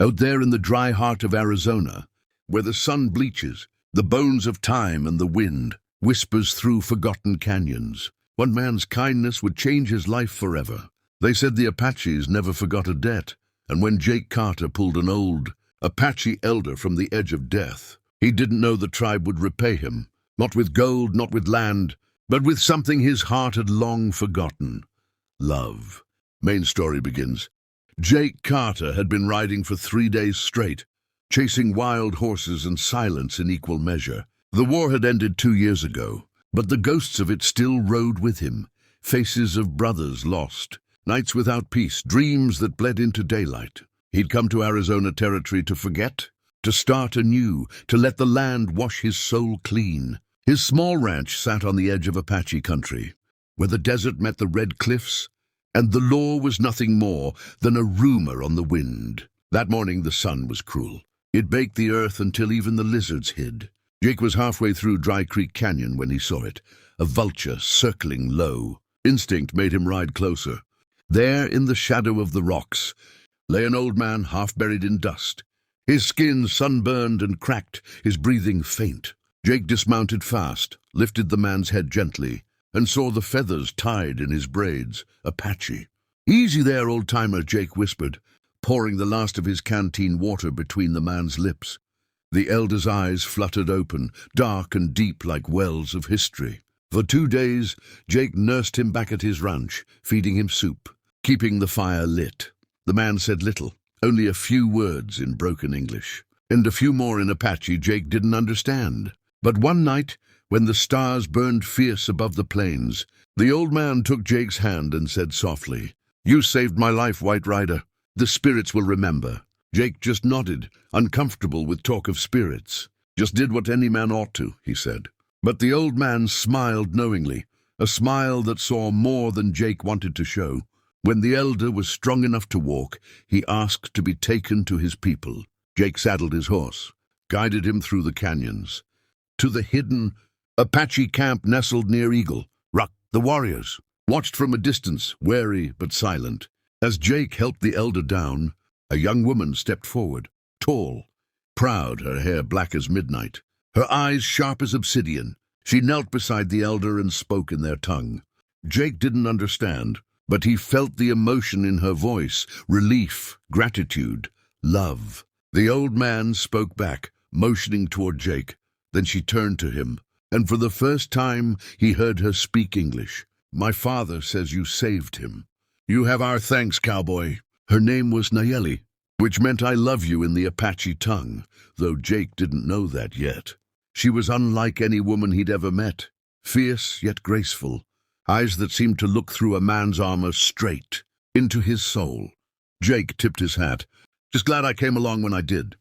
Out there in the dry heart of Arizona, where the sun bleaches, the bones of time and the wind whispers through forgotten canyons, one man's kindness would change his life forever. They said the Apaches never forgot a debt, and when Jake Carter pulled an old Apache elder from the edge of death, he didn't know the tribe would repay him, not with gold, not with land, but with something his heart had long forgotten: love. Main story begins. Jake Carter had been riding for 3 days straight, chasing wild horses and silence in equal measure. The war had ended 2 years ago, but the ghosts of it still rode with him, faces of brothers lost, nights without peace, dreams that bled into daylight. He'd come to Arizona territory to forget, to start anew, to let the land wash his soul clean. His small ranch sat on the edge of Apache country, where the desert met the red cliffs, and the law was nothing more than a rumor on the wind. That morning the sun was cruel. It baked the earth until even the lizards hid. Jake was halfway through Dry Creek Canyon when he saw it, a vulture circling low. Instinct made him ride closer. There, in the shadow of the rocks, lay an old man half buried in dust, his skin sunburned and cracked, his breathing faint. Jake dismounted fast, lifted the man's head gently, and saw the feathers tied in his braids. Apache. "Easy there, old-timer," Jake whispered, pouring the last of his canteen water between the man's lips. The elder's eyes fluttered open, dark and deep like wells of history. For 2 days, Jake nursed him back at his ranch, feeding him soup, keeping the fire lit. The man said little, only a few words in broken English, and a few more in Apache Jake didn't understand. But one night, when the stars burned fierce above the plains, the old man took Jake's hand and said softly, "You saved my life, White Rider. The spirits will remember." Jake just nodded, uncomfortable with talk of spirits. "Just did what any man ought to," he said. But the old man smiled knowingly, a smile that saw more than Jake wanted to show. When the elder was strong enough to walk, he asked to be taken to his people. Jake saddled his horse, guided him through the canyons, to the hidden Apache camp nestled near Eagle Rock. The warriors watched from a distance, wary but silent. As Jake helped the elder down, a young woman stepped forward, tall, proud, her hair black as midnight, her eyes sharp as obsidian. She knelt beside the elder and spoke in their tongue. Jake didn't understand, but he felt the emotion in her voice: relief, gratitude, love. The old man spoke back, motioning toward Jake. Then she turned to him, and for the first time he heard her speak English. "My father says you saved him." "You have our thanks, Cowboy." Her name was Nayeli, which meant "I love you" in the Apache tongue, though Jake didn't know that yet. She was unlike any woman he'd ever met, fierce yet graceful, eyes that seemed to look through a man's armor straight into his soul. Jake tipped his hat. "Just glad I came along when I did."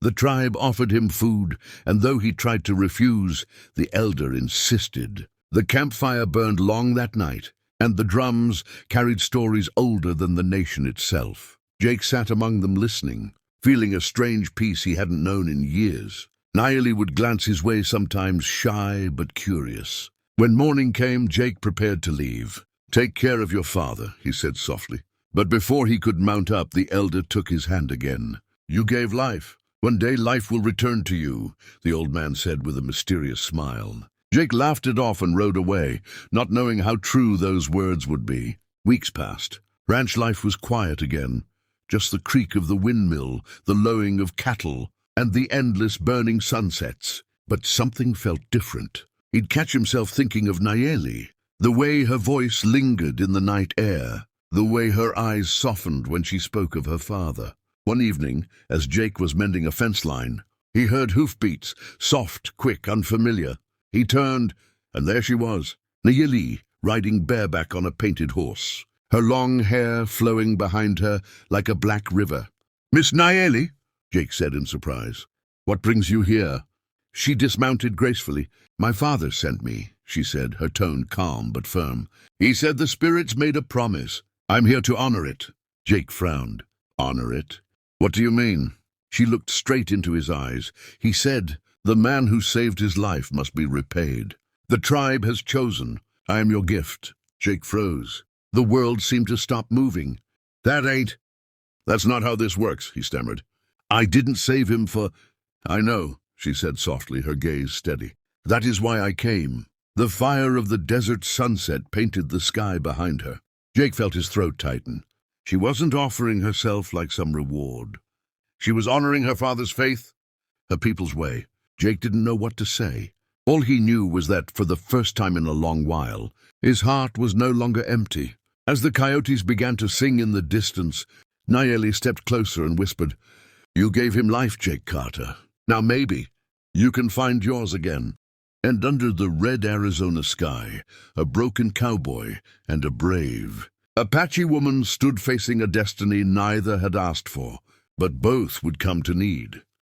The tribe offered him food, and though he tried to refuse, the elder insisted. The campfire burned long that night, and the drums carried stories older than the nation itself. Jake sat among them listening, feeling a strange peace he hadn't known in years. Nayeli would glance his way sometimes, shy but curious. When morning came, Jake prepared to leave. "Take care of your father," he said softly. But before he could mount up, the elder took his hand again. "You gave life. One day life will return to you," the old man said with a mysterious smile. Jake laughed it off and rode away, not knowing how true those words would be. Weeks passed. Ranch life was quiet again. Just the creak of the windmill, the lowing of cattle, and the endless burning sunsets. But something felt different. He'd catch himself thinking of Nayeli, the way her voice lingered in the night air, the way her eyes softened when she spoke of her father. One evening, as Jake was mending a fence line, he heard hoofbeats, soft, quick, unfamiliar. He turned, and there she was, Nayeli, riding bareback on a painted horse, her long hair flowing behind her like a black river. "Miss Nayeli?" Jake said in surprise. "What brings you here?" She dismounted gracefully. "My father sent me," she said, her tone calm but firm. "He said the spirits made a promise. I'm here to honor it." Jake frowned. "Honor it? What do you mean?" She looked straight into his eyes. "He said, the man who saved his life must be repaid. The tribe has chosen. I am your gift." Jake froze. The world seemed to stop moving. That's not how this works," he stammered. I didn't save him for... I know, she said softly, her gaze steady. That is why I came. The fire of the desert sunset painted the sky behind her. Jake felt his throat tighten. She wasn't offering herself like some reward. She was honoring her father's faith, her people's way. Jake didn't know what to say. All he knew was that, for the first time in a long while, his heart was no longer empty. As the coyotes began to sing in the distance, Nayeli stepped closer and whispered, "You gave him life, Jake Carter. Now maybe you can find yours again." And under the red Arizona sky, a broken cowboy and a brave Apache woman stood facing a destiny neither had asked for, but both would come to need.